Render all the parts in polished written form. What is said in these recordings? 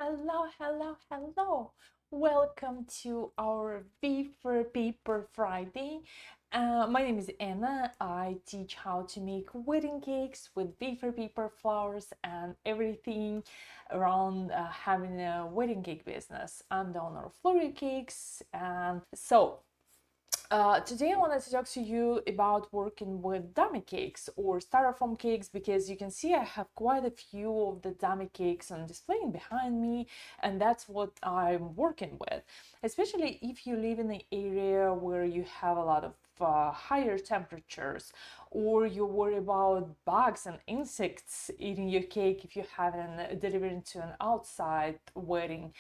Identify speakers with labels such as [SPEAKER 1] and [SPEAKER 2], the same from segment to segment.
[SPEAKER 1] Hello, hello, hello. Welcome to our Wafer Paper Friday. My name is Anna. I teach how to make wedding cakes with wafer paper flowers and everything around having a wedding cake business. I'm the owner of FloreaCakes, and today I wanted to talk to you about working with dummy cakes or styrofoam cakes, because you can see I have quite a few of the dummy cakes on display behind me, and that's what I'm working with. Especially if you live in an area where you have a lot of higher temperatures, or you worry about bugs and insects eating your cake if you haven't delivered to an outside wedding.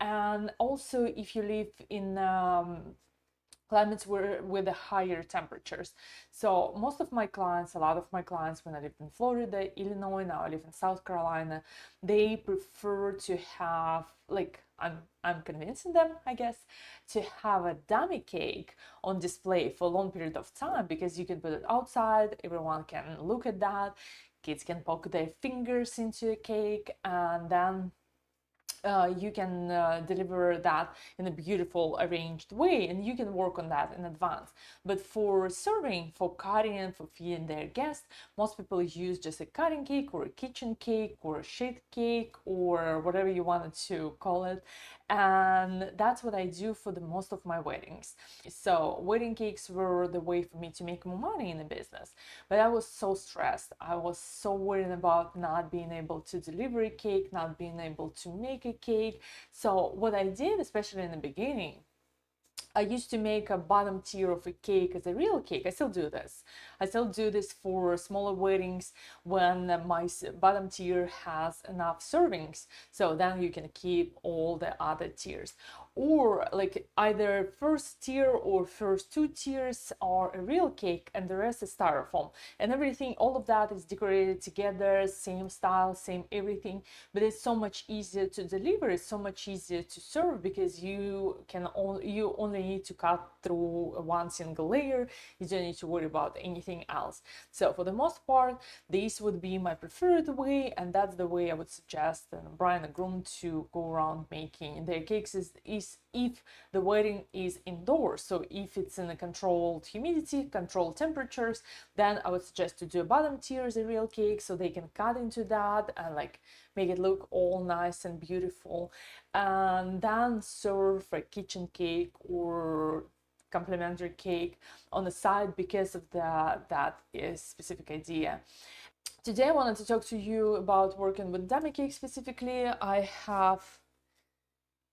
[SPEAKER 1] And also if you live in climates were with the higher temperatures. So most of my clients, a lot of my clients, when I lived in Florida, Illinois, now I live in South Carolina, they prefer to have, like, I'm convincing them, I guess, to have a dummy cake on display for a long period of time, because you can put it outside, everyone can look at that, kids can poke their fingers into a cake, and then you can deliver that in a beautiful arranged way, and you can work on that in advance. But for serving, for cutting, and for feeding their guests, most people use just a cutting cake or a kitchen cake or a sheet cake or whatever you wanted to call it, and that's what I do for the most of my weddings. So wedding cakes were the way for me to make more money in the business, but I was so stressed, I was so worried about not being able to deliver a cake, not being able to make a cake. So what I did, especially in the beginning, I used to make a bottom tier of a cake as a real cake. I still do this. I still do this for smaller weddings when my bottom tier has enough servings. So then you can keep all the other tiers. Or like either first tier or first two tiers are a real cake and the rest is styrofoam. And everything, all of that is decorated together, same style, same everything. But it's so much easier to deliver. It's so much easier to serve, because you only need to cut through one single layer. You don't need to worry about anything else. So for the most part, this would be my preferred way, and that's the way I would suggest bride and groom to go around making their cakes, is if the wedding is indoors. So if it's in a controlled humidity, controlled temperatures, then I would suggest to do a bottom tier as a real cake, so they can cut into that and like make it look all nice and beautiful, and then serve a kitchen cake or complimentary cake on the side because of that is specific idea. Today I wanted to talk to you about working with dummy cakes specifically. I have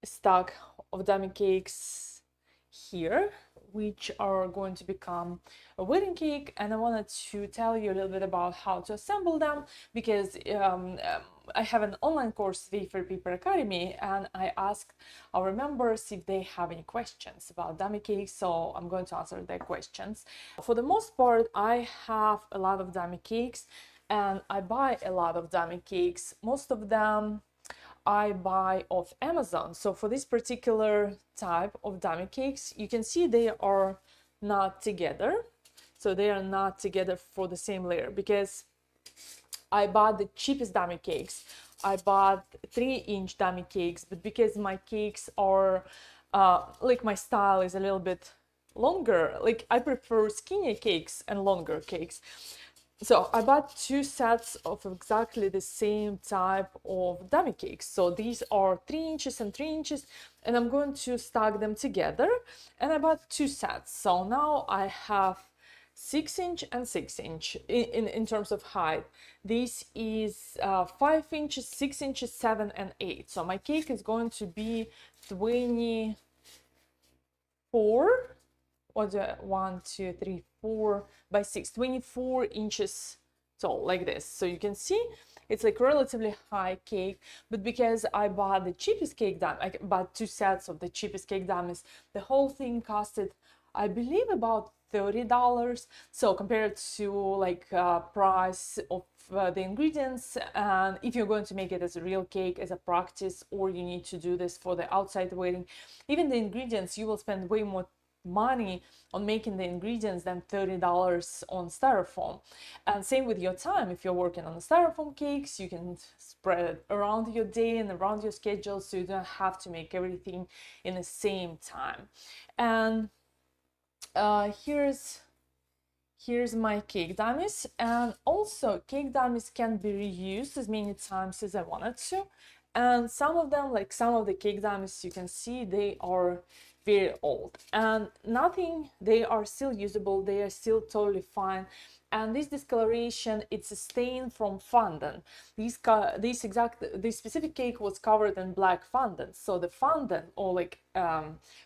[SPEAKER 1] a stack of dummy cakes here, which are going to become a wedding cake, and I wanted to tell you a little bit about how to assemble them, because I have an online course, Wafer Paper Academy, and I asked our members if they have any questions about dummy cakes, so I'm going to answer their questions. For the most part, I have a lot of dummy cakes, and I buy a lot of dummy cakes. Most of them I buy off Amazon. So for this particular type of dummy cakes, you can see they are not together. So they are not together for the same layer, because I bought the cheapest dummy cakes. I bought 3-inch dummy cakes, but because my cakes are like my style is a little bit longer, like I prefer skinnier cakes and longer cakes. So I bought 2 sets of exactly the same type of dummy cakes. So these are 3 inches and 3 inches, and I'm going to stack them together. And I bought 2 sets. So now I have 6-inch and 6-inch in terms of height. This is 5 inches, 6 inches, 7 and 8. So my cake is going to be 24. What do I, 1, 2, 3, 4 by 6, 24 inches tall, like this. So you can see it's like relatively high cake, but because I bought the cheapest cake dummy, I bought 2 sets of the cheapest cake dummies, the whole thing costed, I believe, about $30. So compared to like price of the ingredients, and if you're going to make it as a real cake as a practice, or you need to do this for the outside wedding, even the ingredients, you will spend way more money on making the ingredients than $30 on styrofoam. And same with your time. If you're working on the styrofoam cakes, you can spread it around your day and around your schedule, so you don't have to make everything in the same time. And here's my cake dummies. And also cake dummies can be reused as many times as I wanted to. And some of them, like some of the cake dummies, you can see they are very old and nothing, they are still usable, they are still totally fine. And this discoloration, it's a stain from fondant. This specific cake was covered in black fondant, so the fondant, or like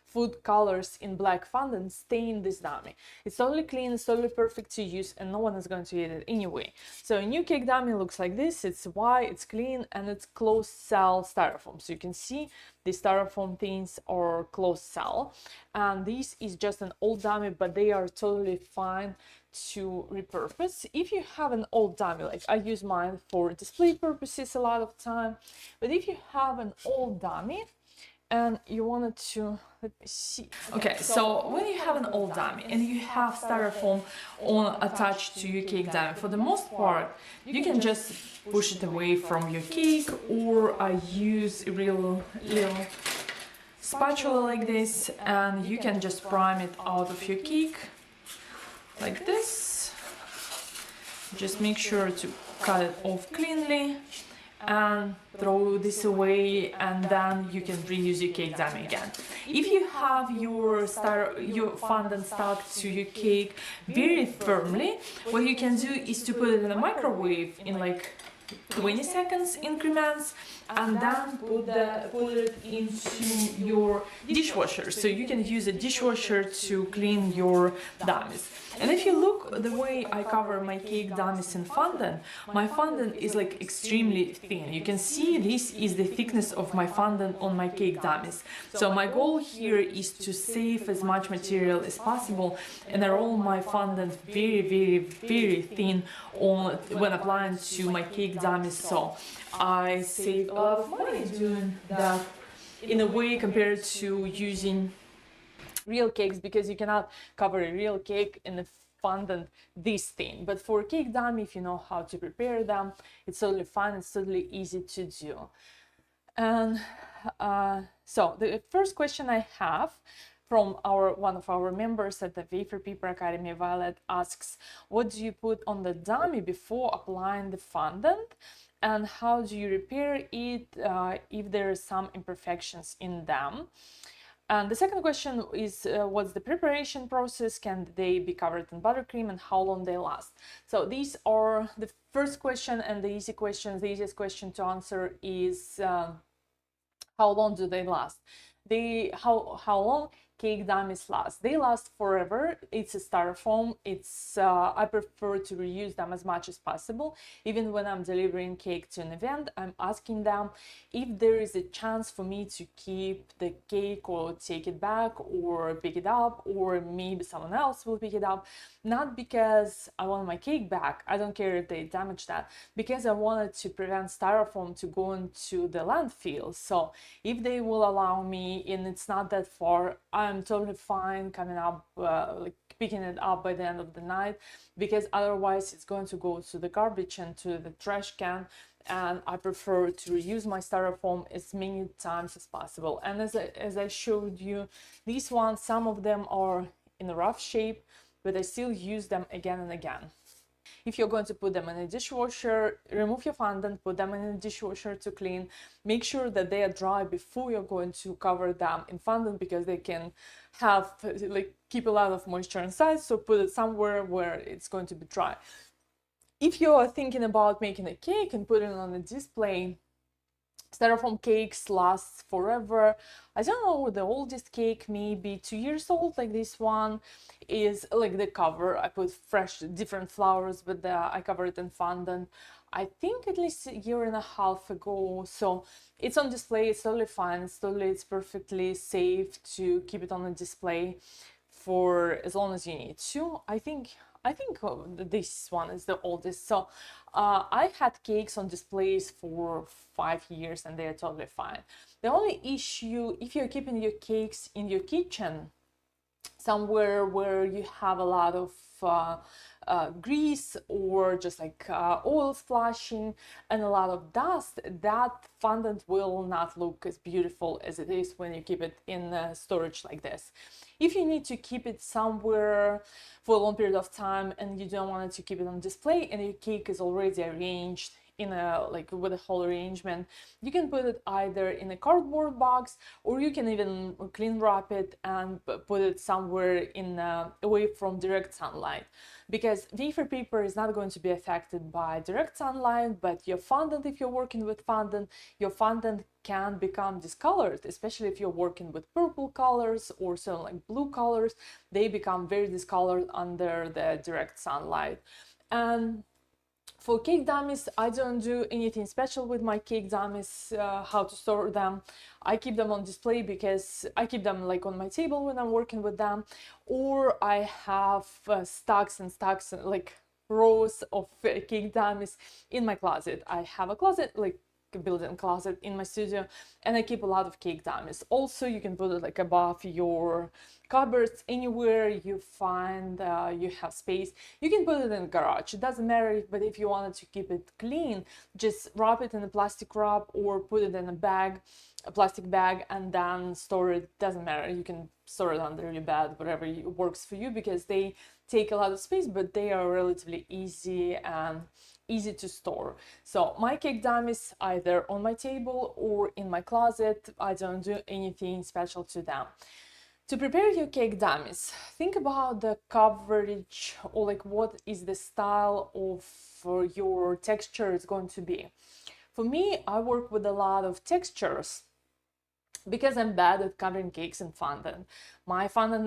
[SPEAKER 1] food colors in black fondant, stain this dummy. It's totally clean, it's totally perfect to use, and no one is going to eat it anyway. So a new cake dummy looks like this. It's white, it's clean, and it's closed cell styrofoam. So you can see the styrofoam things are closed cell, and this is just an old dummy, but they are totally fine to repurpose. If you have an old dummy, like I use mine for display purposes a lot of time, but if you have an old dummy and you wanted to, let me see. Okay, so when you have an old dummy and you have styrofoam attached to your cake dummy, for the most part, you can just push it away from your cake, or I use a real little spatula like this, and you can just prime it out of your cake like this. Just make sure to cut it off cleanly and throw this away, and then you can reuse your cake dummy again. If you have your fondant stuck to your cake very firmly, what you can do is to put it in a microwave in like 20 seconds increments, and then put it into your dishwasher. So you can use a dishwasher to clean your dummies. And if you look the way I cover my cake dummies in fondant, my fondant is like extremely thin. You can see this is the thickness of my fondant on my cake dummies. So my goal here is to save as much material as possible, and I roll my fondant very, very, very thin when applying to my cake dummies. So I save a lot of money doing that in a way compared to using real cakes, because you cannot cover a real cake in a fondant this thin. But for a cake dummy, if you know how to prepare them, it's totally fine, it's totally easy to do. And so the first question I have from one of our members at the Wafer Paper Academy, Violet, asks, what do you put on the dummy before applying the fondant, and how do you repair it if there are some imperfections in them? And the second question is, what's the preparation process? Can they be covered in buttercream, and how long they last? So these are the first question and the easy questions. The easiest question to answer is how long do they last? How long cake dummies last? They last forever. It's a styrofoam. I prefer to reuse them as much as possible. Even when I'm delivering cake to an event, I'm asking them if there is a chance for me to keep the cake or take it back or pick it up, or maybe someone else will pick it up. Not because I want my cake back, I don't care if they damage that, because I wanted to prevent styrofoam to go into the landfill. So if they will allow me, and it's not that far, I'm totally fine coming up, like picking it up by the end of the night, because otherwise it's going to go to the garbage and to the trash can, and I prefer to reuse my styrofoam as many times as possible. And as I showed you, these ones, some of them are in a rough shape, but I still use them again and again. If you're going to put them in a dishwasher, remove your fondant, put them in a dishwasher to clean. Make sure that they are dry before you're going to cover them in fondant, because they can have, like, keep a lot of moisture inside, so put it somewhere where it's going to be dry. If you're thinking about making a cake and putting it on a display, styrofoam cakes last forever. I don't know, the oldest cake may be 2 years old, like this one is, like the cover. I put fresh, different flowers, but I covered it in fondant, I think at least a year and a half ago. So it's on display, it's totally fine, it's perfectly safe to keep it on a display for as long as you need to. I think this one is the oldest. So I had cakes on displays for 5 years and they're totally fine. The only issue, if you're keeping your cakes in your kitchen, somewhere where you have a lot of grease or just like oil splashing and a lot of dust, that fondant will not look as beautiful as it is when you keep it in storage like this. If you need to keep it somewhere for a long period of time and you don't want to keep it on display and your cake is already arranged in a like with a whole arrangement, you can put it either in a cardboard box, or you can even clean wrap it and put it somewhere in away from direct sunlight, because wafer paper is not going to be affected by direct sunlight, but your fondant, if you're working with fondant, your fondant can become discolored, especially if you're working with purple colors or something like blue colors. They become very discolored under the direct sunlight. And for cake dummies, I don't do anything special with my cake dummies, how to store them. I keep them on display because I keep them like on my table when I'm working with them, or I have stacks and stacks, like rows of cake dummies in my closet. I have a closet, like a built-in closet in my studio, and I keep a lot of cake dummies. Also, you can put it like above your cupboards, anywhere you find you have space. You can put it in the garage, it doesn't matter. But if you wanted to keep it clean, just wrap it in a plastic wrap or put it in a bag, a plastic bag, and then store it. Doesn't matter, you can store it under your bed, whatever works for you, because they take a lot of space, but they are relatively easy and easy to store. So my cake dummies either on my table or in my closet. I don't do anything special to them. To prepare your cake dummies, think about the coverage, or like what is the style of your texture is going to be. For me, I work with a lot of textures because I'm bad at covering cakes in fondant. My fondant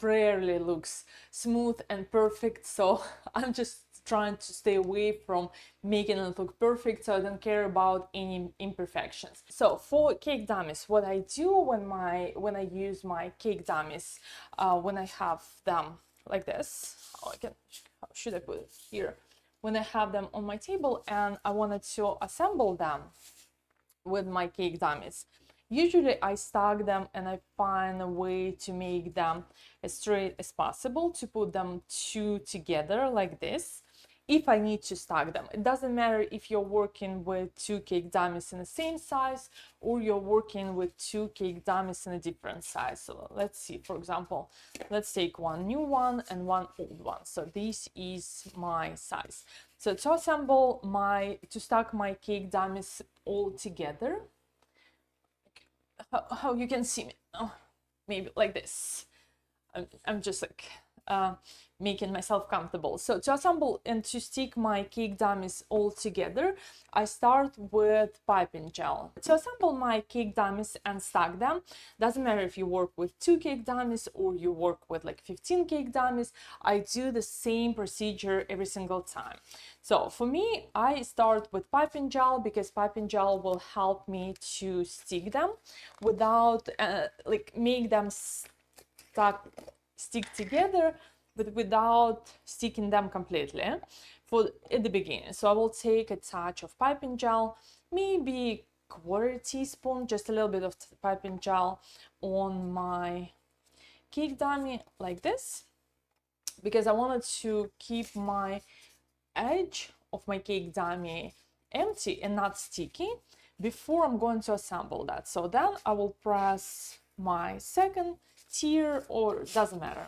[SPEAKER 1] rarely looks smooth and perfect, so I'm just trying to stay away from making it look perfect, so I don't care about any imperfections. So for cake dummies, what I do when I use my cake dummies, when I have them like this, how should I put it here? When I have them on my table and I wanted to assemble them with my cake dummies, usually I stack them and I find a way to make them as straight as possible, to put them two together like this. If I need to stack them, it doesn't matter if you're working with two cake dummies in the same size or you're working with two cake dummies in a different size. So let's see, for example, let's take one new one and one old one. So this is my size. So to assemble to stack my cake dummies all together, how you can see me, maybe like this. I'm just like making myself comfortable. So to assemble and to stick my cake dummies all together, I start with piping gel. To assemble my cake dummies and stack them, doesn't matter if you work with 2 cake dummies or you work with like 15 cake dummies, I do the same procedure every single time. So for me, I start with piping gel because piping gel will help me to stick them without like make them stick together, but without sticking them completely at the beginning. So I will take a touch of piping gel, maybe quarter teaspoon, just a little bit of piping gel on my cake dummy like this, because I wanted to keep my edge of my cake dummy empty and not sticky before I'm going to assemble that. So then I will press my second tier, or doesn't matter,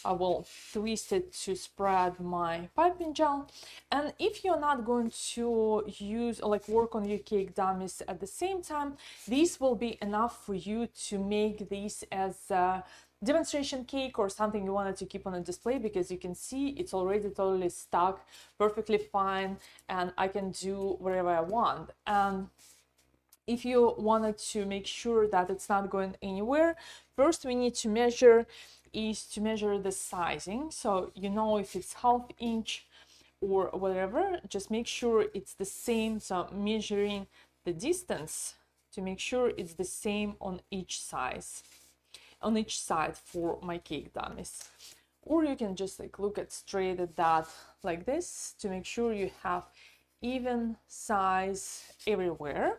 [SPEAKER 1] I will twist it to spread my piping gel. And if you're not going to use or like work on your cake dummies at the same time, this will be enough for you to make this as a demonstration cake or something you wanted to keep on a display, because you can see it's already totally stuck perfectly fine and I can do whatever I want. And if you wanted to make sure that it's not going anywhere, first we need to measure the sizing. So you know, if it's ½ inch or whatever, just make sure it's the same. So measuring the distance to make sure it's the same on each side for my cake dummies. Or you can just like look straight at that like this to make sure you have even size everywhere.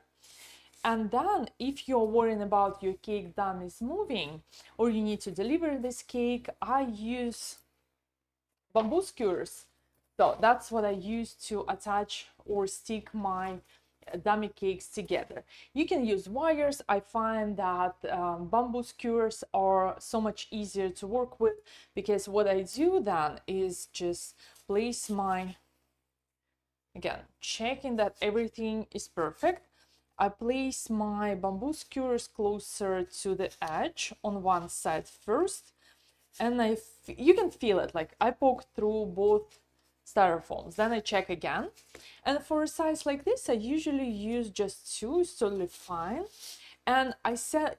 [SPEAKER 1] And then if you're worrying about your cake dummies moving or you need to deliver this cake, I use bamboo skewers. So that's what I use to attach or stick my dummy cakes together. You can use wires. I find that bamboo skewers are so much easier to work with, because what I do then is just place my, again, checking that everything is perfect. I place my bamboo skewers closer to the edge on one side first, and you can feel it, like I poke through both styrofoams, then I check again. And for a size like this, I usually use just two, it's totally fine. And I've set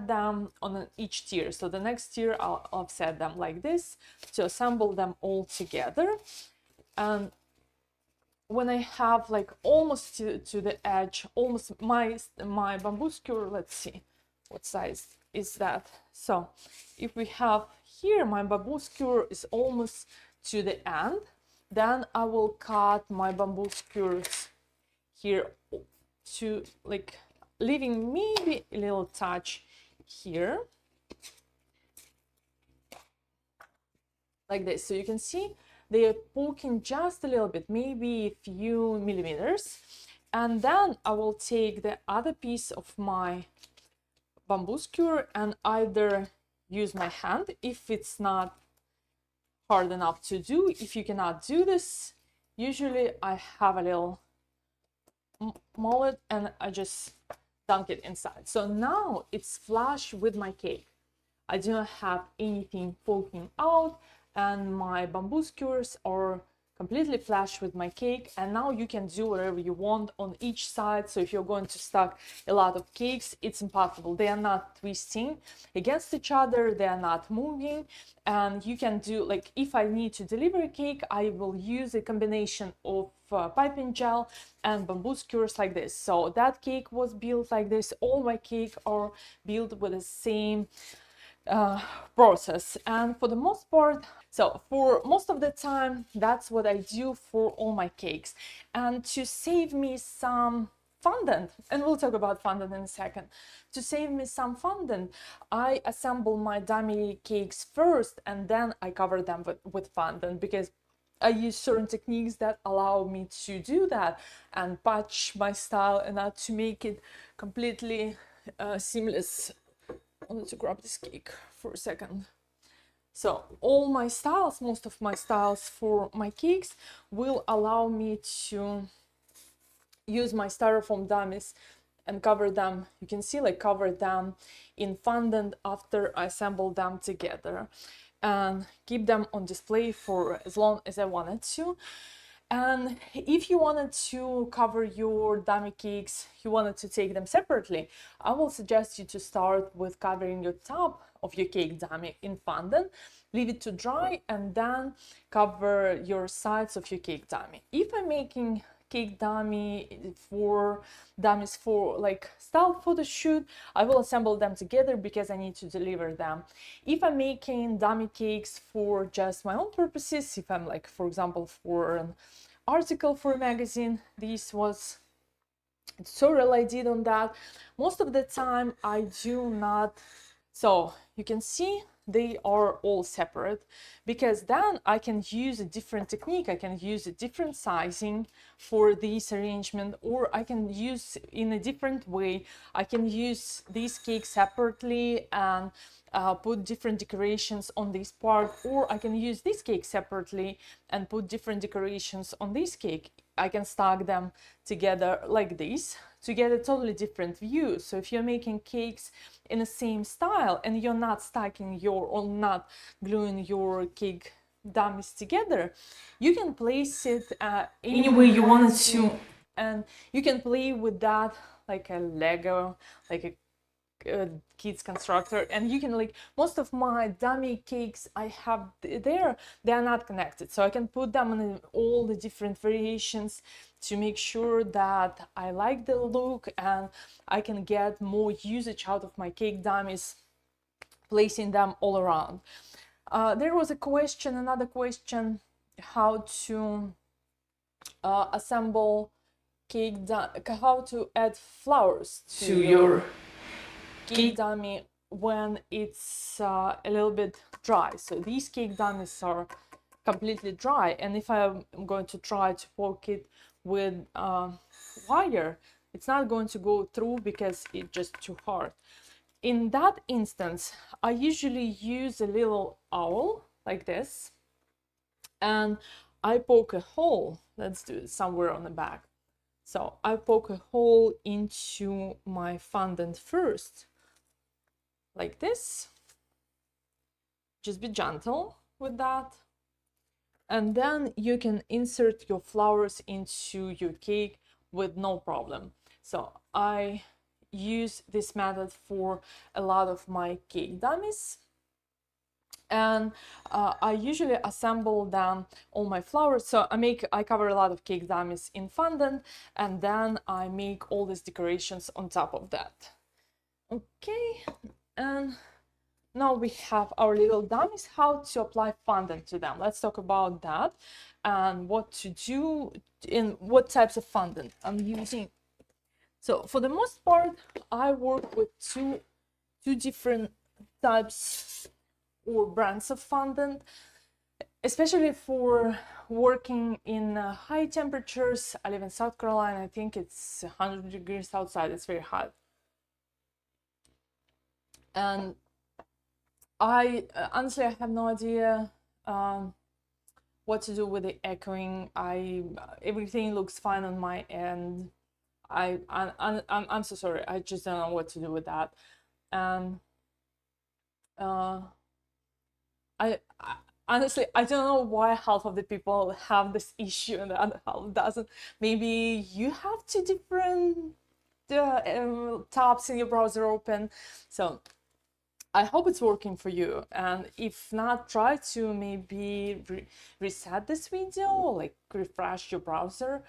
[SPEAKER 1] them on each tier. So the next tier I'll offset them like this to assemble them all together. And when I have like almost to the edge, almost my bamboo skewer, let's see what size is that. So if we have here, my bamboo skewer is almost to the end, then I will cut my bamboo skewers here to like leaving maybe a little touch here like this. So you can see they are poking just a little bit, maybe a few millimeters. And then I will take the other piece of my bamboo skewer and either use my hand if it's not hard enough to do. If you cannot do this, usually I have a little mallet and I just dunk it inside. So now it's flush with my cake. I do not have anything poking out, and my bamboo skewers are completely flush with my cake. And now you can do whatever you want on each side. So if you're going to stack a lot of cakes, it's impossible. They are not twisting against each other, they are not moving. And you can do, like, if I need to deliver a cake, I will use a combination of piping gel and bamboo skewers like this. So that cake was built like this. All my cake are built with the same process, and for the most part, so for most of the time, that's what I do for all my cakes. And to save me some fondant, and we'll talk about fondant in a second, to save me some fondant, I assemble my dummy cakes first and then I cover them with fondant, because I use certain techniques that allow me to do that and patch my style and not to make it completely seamless. I wanted to grab this cake for a second. So all my styles, most of my styles for my cakes will allow me to use my styrofoam dummies and cover them. You can see, like, cover them in fondant after I assemble them together, and keep them on display for as long as I wanted to. And if you wanted to cover your dummy cakes, you wanted to take them separately, I will suggest you to start with covering your top of your cake dummy in fondant, leave it to dry, and then cover your sides of your cake dummy. If I'm making cake dummies for like style photo shoot, I will assemble them together because I need to deliver them. If I'm making dummy cakes for just my own purposes, if I'm, like, for example, for an article for a magazine, this was a tutorial I did on that. Most of the time I do not. So you can see they are all separate, because then I can use a different technique. I can use a different sizing for this arrangement, or I can use in a different way. I can use these cakes separately and put different decorations on this part, or I can use this cake separately and put different decorations on this cake. I can stack them together like this to get a totally different view. So if you're making cakes in the same style and you're not stacking or not gluing your cake dummies together, you can place it any way you want it to, and you can play with that like a Lego, like a kids constructor. And you can, like, most of my dummy cakes I have there, they are not connected, so I can put them in all the different variations to make sure that I like the look and I can get more usage out of my cake dummies, placing them all around. There was another question, how to assemble how to add flowers to your cake dummy when it's a little bit dry. So these cake dummies are completely dry, and if I'm going to try to poke it with wire, it's not going to go through because it's just too hard. In that instance, I usually use a little owl like this, and I poke a hole. Let's do it somewhere on the back. So I poke a hole into my fondant first, like this. Just be gentle with that. And then you can insert your flowers into your cake with no problem. So I use this method for a lot of my cake dummies. And I usually assemble them, all my flowers. So I cover a lot of cake dummies in fondant, and then I make all these decorations on top of that. Okay, and now we have our little dummies. How to apply fondant to them? Let's talk about that and what to do in what types of fondant I'm using. So for the most part, I work with two different types or brands of fondant, especially for working in high temperatures. I live in South Carolina. I think it's 100 degrees outside. It's very hot. And I honestly, I have no idea what to do with the echoing. Everything looks fine on my end. I'm so sorry. I just don't know what to do with that. I honestly, I don't know why half of the people have this issue and the other half doesn't. Maybe you have two different tabs in your browser open. So I hope it's working for you, and if not, try to maybe reset this video, like refresh your browser.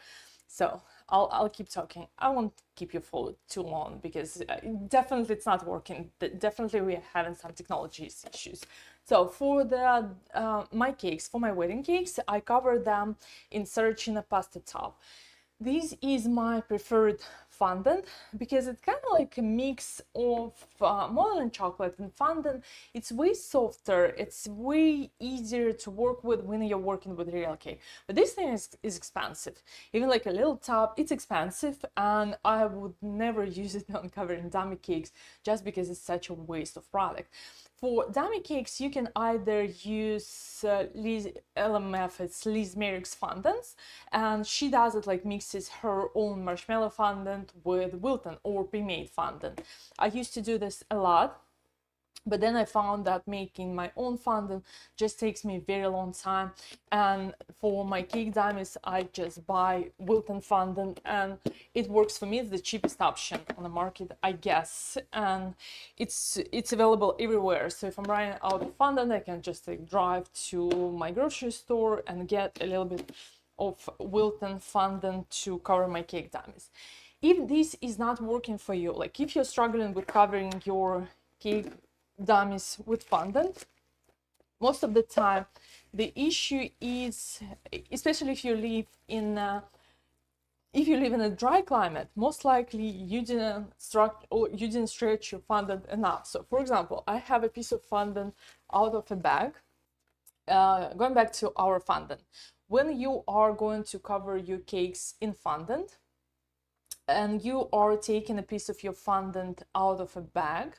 [SPEAKER 1] So I'll keep talking. I won't keep you for too long because definitely it's not working. Definitely we're having some technology issues. So for the my cakes, for my wedding cakes, I cover them in Saracino pasta top. This is my preferred fondant because it's kind of like a mix of modern chocolate and fondant. It's way softer, it's way easier to work with when you're working with real cake. But this thing is expensive. Even like a little tub, it's expensive, and I would never use it on covering dummy cakes just because it's such a waste of product. For dummy cakes, you can either use LMF, Liz Merrick's fondants, and she does it like mixes her own marshmallow fondant with Wilton or pre-made fondant. I used to do this a lot, but then I found that making my own fondant just takes me a very long time, and for my cake dummies I just buy Wilton fondant, and it works for me. It's the cheapest option on the market, I guess, and it's available everywhere. So if I'm running out of fondant, I can just like drive to my grocery store and get a little bit of Wilton fondant to cover my cake dummies. If this is not working for you, like if you're struggling with covering your cake dummies with fondant, most of the time the issue is, especially if you live in a dry climate, most likely you didn't stretch your fondant enough. So for example, I have a piece of fondant out of a bag. Going back to our fondant, when you are going to cover your cakes in fondant and you are taking a piece of your fondant out of a bag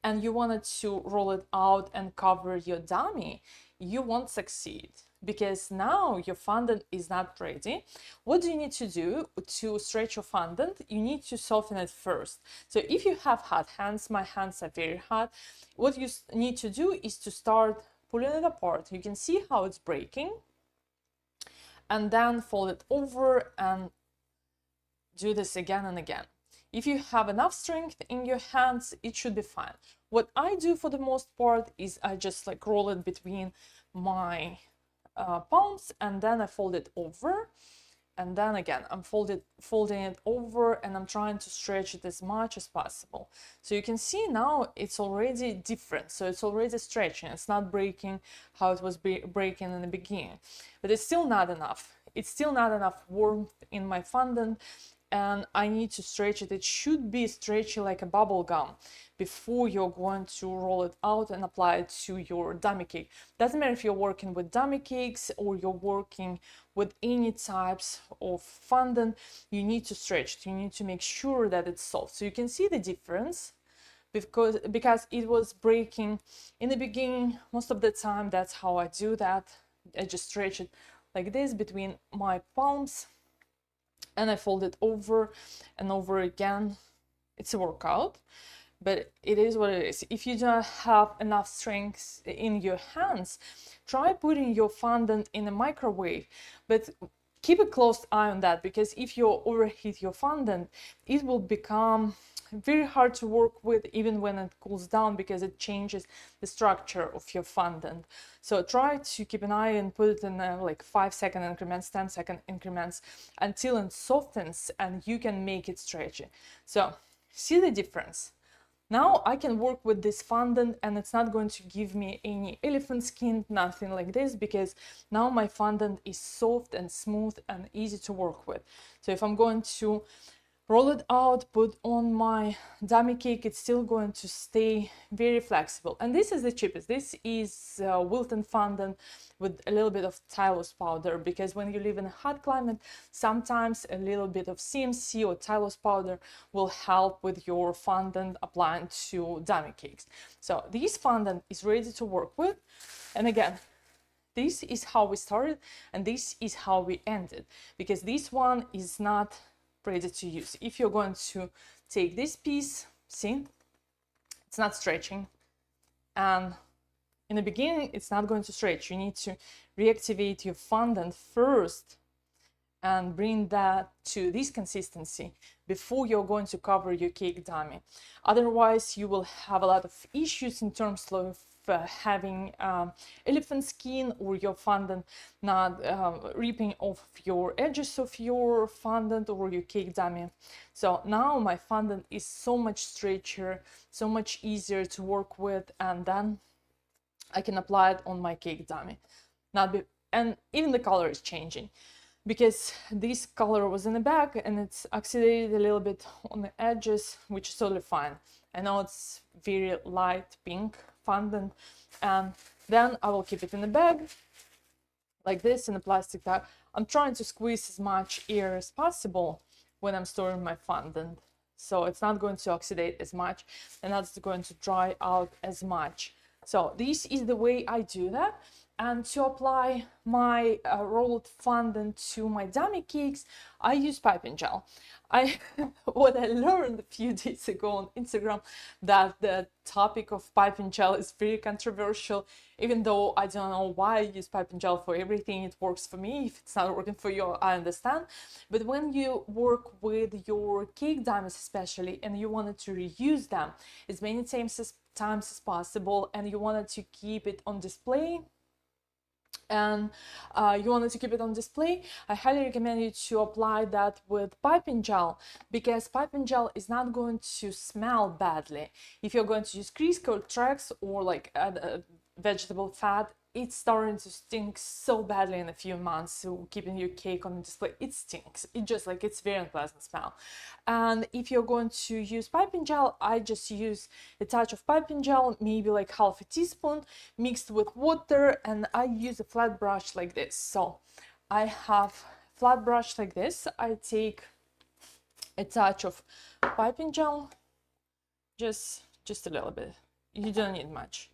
[SPEAKER 1] and you wanted to roll it out and cover your dummy, you won't succeed because now your fondant is not ready. What do you need to do to stretch your fondant? You need to soften it first. So if you have hot hands, my hands are very hot, what you need to do is to start pulling it apart. You can see how it's breaking, and then fold it over and do this again and again. If you have enough strength in your hands, it should be fine. What I do for the most part is I just like roll it between my palms, and then I fold it over, and then again I'm folding it over, and I'm trying to stretch it as much as possible. So you can see now it's already different, so it's already stretching. It's not breaking how it was breaking in the beginning, but it's still not enough. it's still not enough warmth in my fondant, and I need to stretch it. It should be stretchy like a bubble gum before you're going to roll it out and apply it to your dummy cake. Doesn't matter if you're working with dummy cakes or you're working with any types of fondant, you need to stretch it. You need to make sure that it's soft. So you can see the difference because it was breaking in the beginning. Most of the time, that's how I do that. I just stretch it like this between my palms, and I fold it over and over again. It's a workout, but it is what it is. If you don't have enough strength in your hands, try putting your fondant in a microwave, but keep a close eye on that, because if you overheat your fondant, it will become very hard to work with even when it cools down, because it changes the structure of your fondant. So try to keep an eye and put it in like 5-second increments, 10-second increments until it softens and you can make it stretchy. So see the difference. Now I can work with this fondant and it's not going to give me any elephant skin, nothing like this, because now my fondant is soft and smooth and easy to work with. So if I'm going to roll it out, put on my dummy cake, it's still going to stay very flexible. And this is the cheapest. This is Wilton fondant with a little bit of Tylose powder, because when you live in a hot climate, sometimes a little bit of CMC or Tylose powder will help with your fondant applying to dummy cakes. So this fondant is ready to work with. And again, this is how we started and this is how we ended, because this one is not ready to use. If you're going to take this piece, see, it's not stretching, and in the beginning it's not going to stretch. You need to reactivate your fondant first and bring that to this consistency before you're going to cover your cake dummy. Otherwise you will have a lot of issues in terms of having elephant skin, or your fondant not ripping off your edges of your fondant or your cake dummy. So now my fondant is so much stretchier, so much easier to work with, and then I can apply it on my cake dummy. And even the color is changing, because this color was in the back and it's oxidated a little bit on the edges, which is totally fine. I know it's very light pink fondant, and then I will keep it in the bag like this in a plastic bag. I'm trying to squeeze as much air as possible when I'm storing my fondant, so it's not going to oxidate as much and not going to dry out as much. So this is the way I do that. And to apply my rolled fondant to my dummy cakes, I use piping gel. What I learned a few days ago on Instagram, that the topic of piping gel is very controversial, even though I don't know why I use piping gel for everything. It works for me. If it's not working for you, I understand. But when you work with your cake dummies especially, and you wanted to reuse them as many times as possible, and you wanted to keep it on display, I highly recommend you to apply that with piping gel, because piping gel is not going to smell badly. If you're going to use Crisco tracks or like vegetable fat, it's starting to stink so badly in a few months. So keeping your cake on display, it stinks. It's very unpleasant smell. And if you're going to use piping gel, I just use a touch of piping gel, maybe like half a teaspoon mixed with water, and I use a flat brush like this. So I have a flat brush like this. I take a touch of piping gel, just a little bit. You don't need much.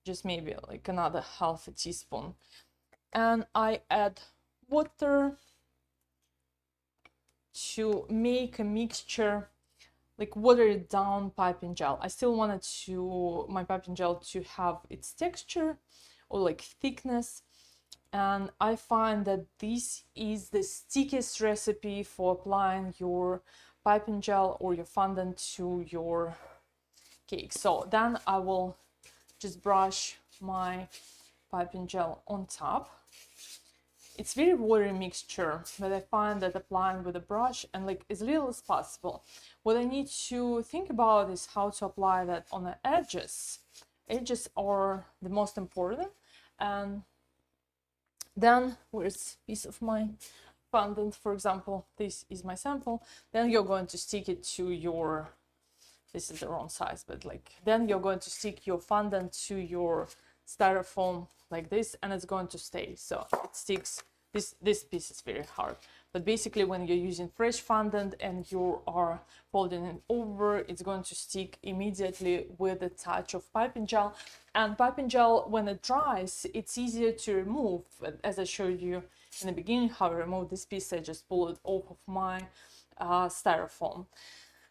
[SPEAKER 1] Just maybe like another half a teaspoon, and I add water to make a mixture, like watered down piping gel. I still wanted my piping gel to have its texture or like thickness, and I find that this is the stickiest recipe for applying your piping gel or your fondant to your cake. So then I will just brush my piping gel on top. It's very watery mixture, but I find that applying with a brush and like as little as possible. What I need to think about is how to apply that on the edges. Edges are the most important, and Then where's a piece of my fondant, for example, this is my sample. Then you're going to stick it to your, this is the wrong size, but like, then you're going to stick your fondant to your styrofoam like this, and it's going to stay. So it sticks, this piece is very hard. But basically when you're using fresh fondant and you are folding it over, it's going to stick immediately with a touch of piping gel. And piping gel, when it dries, it's easier to remove. As I showed you in the beginning how I remove this piece, I just pull it off of my styrofoam.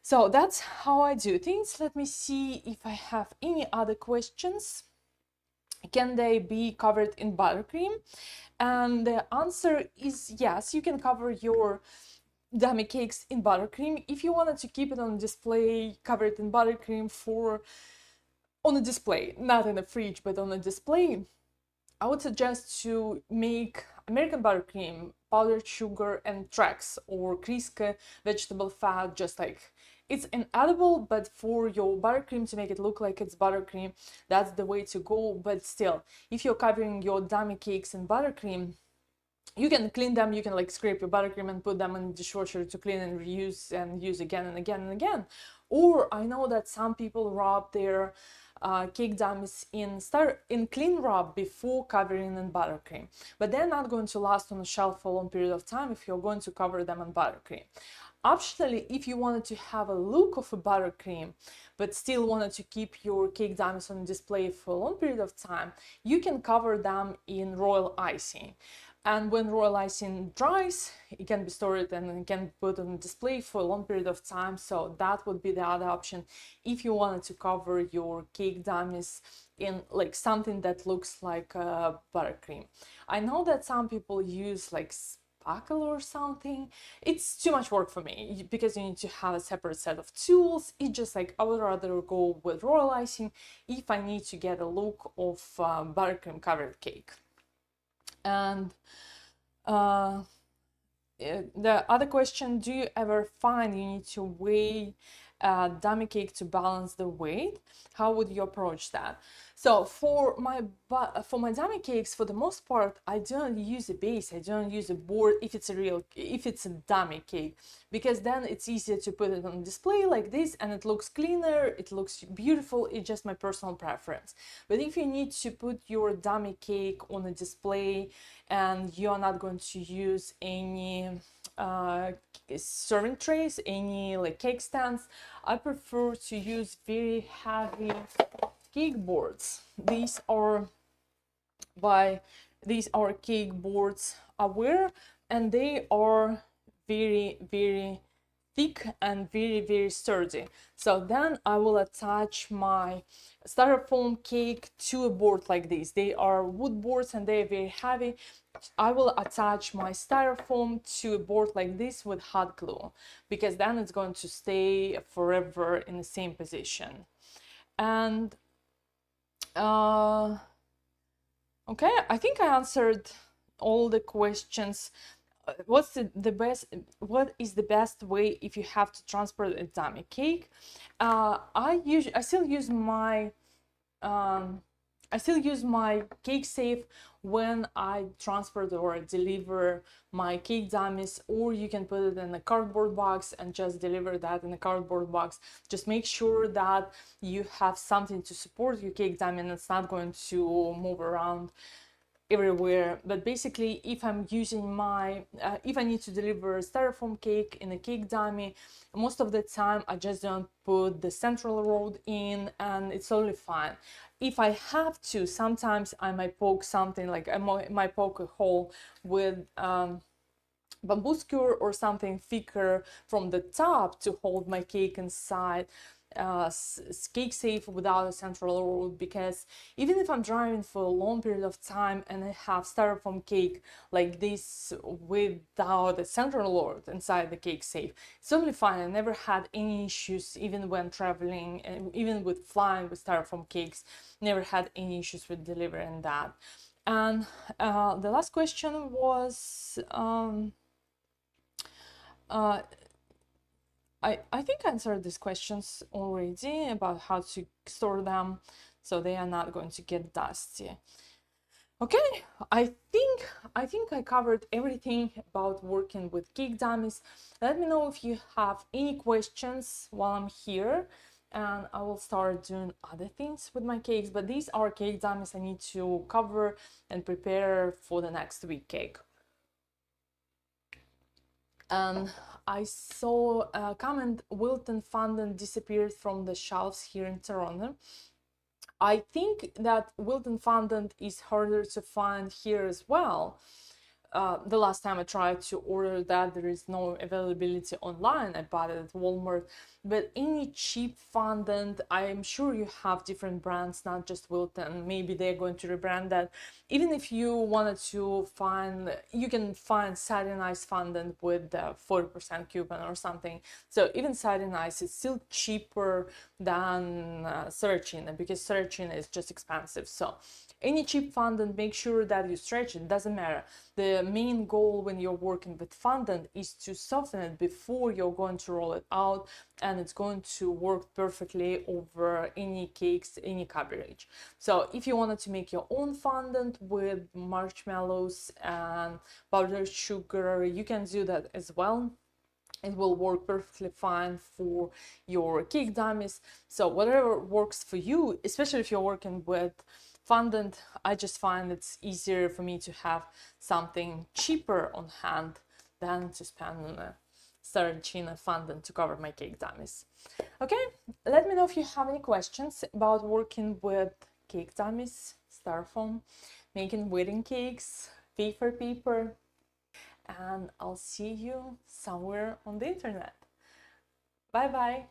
[SPEAKER 1] So that's how I do things. Let me see if I have any other questions. Can they be covered in buttercream? And the answer is yes, you can cover your dummy cakes in buttercream. If you wanted to keep it on display, cover it in buttercream for on a display, not in the fridge, but on a display, I would suggest to make American buttercream, powdered sugar, and Trex or Crisco vegetable fat, just like it's inedible, but for your buttercream to make it look like it's buttercream, that's the way to go. But still, if you're covering your dummy cakes in buttercream, you can clean them, you can like scrape your buttercream and put them in the dishwasher to clean and reuse and use again and again and again. Or I know that some people rub their cake dummies in clean rub before covering in buttercream, but they're not going to last on the shelf for a long period of time if you're going to cover them in buttercream. Optionally, if you wanted to have a look of a buttercream but still wanted to keep your cake dummies on display for a long period of time, you can cover them in royal icing. And when royal icing dries, it can be stored and it can be put on display for a long period of time. So that would be the other option if you wanted to cover your cake dummies in like something that looks like buttercream. I know that some people use like spackle or something. It's too much work for me because you need to have a separate set of tools. It's just like I would rather go with royal icing if I need to get a look of buttercream covered cake. And the other question, do you ever find you need to weigh dummy cake to balance the weight? How would you approach that? So for my dummy cakes, for the most part, I don't use a base. I don't use a board if it's a dummy cake, because then it's easier to put it on display like this and it looks cleaner, it looks beautiful. It's just my personal preference. But if you need to put your dummy cake on a display and you're not going to use any serving trays, any like cake stands, I prefer to use very heavy cake boards. These are cake boards Aware, and they are very, very thick and very, very sturdy. So then I will attach my styrofoam cake to a board like this. They are wood boards and they are very heavy. I will attach my styrofoam to a board like this with hot glue, because then it's going to stay forever in the same position. And okay, I think I answered all the questions. What is the best way if you have to transport a dummy cake? I still use my cake safe when I transport or deliver my cake dummies, or you can put it in a cardboard box and just deliver that in a cardboard box. Just make sure that you have something to support your cake dummy and it's not going to move around everywhere. But basically, if I'm using if I need to deliver a styrofoam cake in a cake dummy, most of the time I just don't put the central rod in and it's totally fine. If I have to, sometimes I might poke something, like I might poke a hole with bamboo skewer or something thicker from the top to hold my cake inside cake safe without a central rod, because even if I'm driving for a long period of time and I have styrofoam cake like this without a central rod inside the cake safe, it's totally fine. I never had any issues, even when traveling and even with flying with styrofoam cakes, never had any issues with delivering that. And the last question was I think I answered these questions already about how to store them so they are not going to get dusty. Okay, I think I covered everything about working with cake dummies. Let me know if you have any questions while I'm here, and I will start doing other things with my cakes. But these are cake dummies I need to cover and prepare for the next week cake. And I saw a comment, Wilton Fondant disappeared from the shelves here in Toronto. I think that Wilton Fondant is harder to find here as well. The last time I tried to order that, there is no availability online. I bought it at Walmart. But any cheap fondant, I am sure you have different brands, not just Wilton. Maybe they're going to rebrand that. Even if you wanted to find, you can find satin ice fondant with the 40% coupon or something. So even satin ice is still cheaper than Saracina, because Saracina is just expensive. So any cheap fondant, make sure that you stretch it. Doesn't matter. The main goal when you're working with fondant is to soften it before you're going to roll it out, and it's going to work perfectly over any cakes, any coverage. So if you wanted to make your own fondant with marshmallows and powdered sugar, you can do that as well. It will work perfectly fine for your cake dummies. So whatever works for you, especially if you're working with fondant, I just find it's easier for me to have something cheaper on hand than to spend on a Saracina fondant to cover my cake dummies. Okay, let me know if you have any questions about working with cake dummies, styrofoam, making wedding cakes, wafer paper, and I'll see you somewhere on the internet. Bye bye.